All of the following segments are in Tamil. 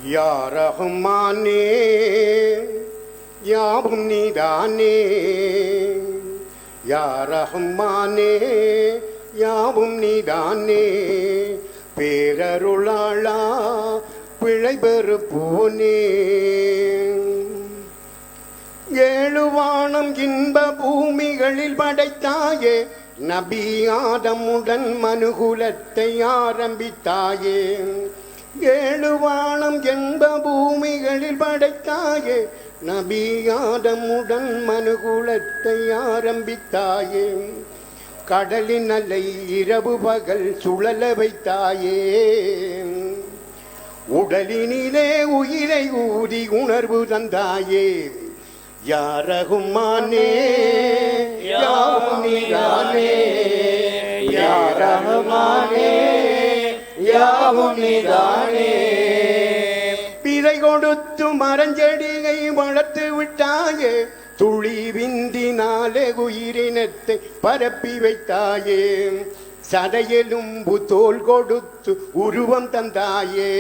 யா ரஹ்மானே யாவும் நீதானே, யா ரஹ்மானே யாவும் நீதானே, பேரருளாளா பிழை பெறுப்போனே. ஏழுவானம் இன்ப பூமிகளில் படைத்தாயே, நபி ஆதமுடன் மனுகுலத்தை ஆரம்பித்தாயே. ஏழுவானம் என்ப பூமிகளில் படைத்தாயே, நபி ஆதமுடன் மனுகுலத்தை ஆரம்பித்தாயே. கடலின் அலை இரவு பகல் சுழல வைத்தாயே, உடலினிலே உயிரை ஊதி உணர்வு தந்தாயே. யா ரஹ்மானே யாவும் நீதானே, யா ரஹ்மானே யாவும் நீதானே. பிறை கொடுத்து மரஞ்செடியை வளர்த்து விட்டாயே, துளி விந்தினாலே உயிரினத்தை பரப்பி வைத்தாயே. சதையெலும்பு தோல் கொடுத்து உருவம் தந்தாயே,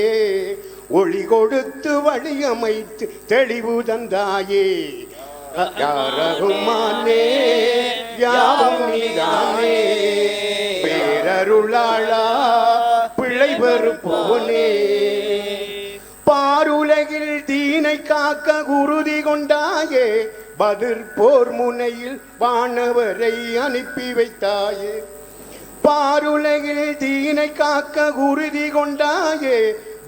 ஒளி கொடுத்து வழியமைத்து தெளிவு தந்தாயே. யா ரஹ்மானே யாவும் நீதானே, பேரருளாளா பிழை பெறுப்போனே. பாருலகில் தீனை காக்க உறுதி கொண்டாயே, பதிர் போர் முனையில் வானவரை அனுப்பி வைத்தாயே. பாருலகில் தீனை காக்க உறுதி கொண்டாயே,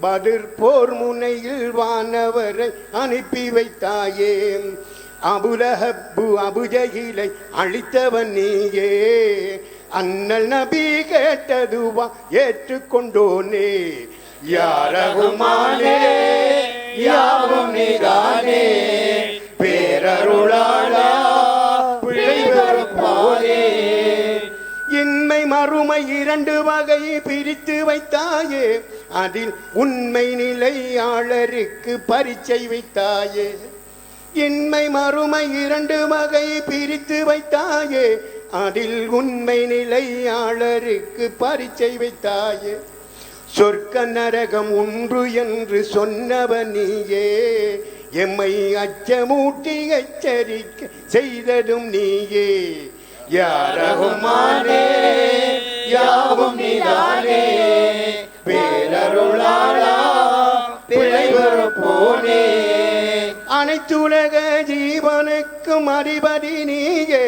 பதிர் போர் முனையில் வானவரை அனுப்பி வைத்தாயே. அபுலஹப்பு அபுஜஹிலை அழித்தவன் நீயே, அண்ணல் நபி கேட்டதுவா ஏற்றுக்கொண்டோனே. யா ரஹ்மானே யாவும் நீதானே, பேரருளாளா பிழை பெறுப்போனே. இன்மை மறுமை இரண்டு வகை பிரித்து வைத்தாயே, அதில் உண்மை நிலையாளருக்கு பரீட்சை வைத்தாயே. இன்மை மறுமை இரண்டு வகை பிரித்து வைத்தாயே, அதில் உண்மை நிலையாளருக்கு பரீட்சை வைத்தாயே. சொர்க்க நரகம் ஒன்று என்று சொன்னவன் நீயே, எம்மை அச்சமூட்டி எச்சரிக்கை செய்ததும் நீயே. யா ரஹ்மானே யாவும் நீதானே, பேரருளாளா பிழை பெறுப்போனே. அனைத்துலக ஜீவனுக்கும் அதிபதி நீயே,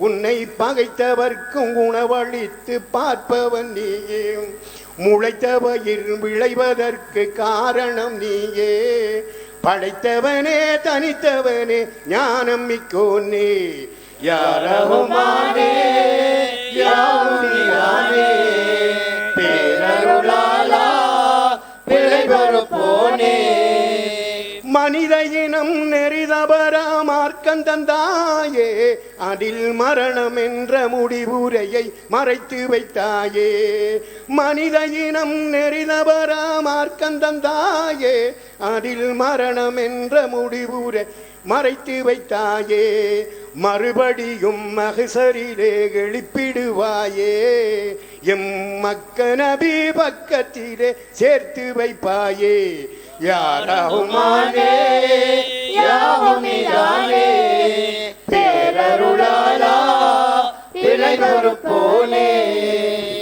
உன்னை பகைத்தவர்க்கும் உணவளித்து பார்ப்பவன் நீயே. முளைத்த பயிர் விளைவதற்கு காரணம் நீயே, படைத்தவனே தனித்தவனே ஞானம் மிக்கோனே. யா ரஹ்மானே யாவும் நீதானே, பேரருளாளா பிழை பெறுப்போனே. மனித இனம் நெறிதவர மார்க்கம் தந்தாயே, அதில் மரணம் என்ற முடிவுரையை மறைத்து வைத்தாயே. மனித இனம் நெறிதவர மார்க்கம் தந்தாயே, அதில் மரணம் என்ற முடிவுரை மறைத்து வைத்தாயே. மறுபடியும் மகசரிலே எழுப்பிடுவாயே, எம் மக்க நபி பக்கத்திலே சேர்த்து வைப்பாயே. யா ரஹ்மானே யாவும் நீதானே, பேரருளாளா பிழை பெறுப்போனே.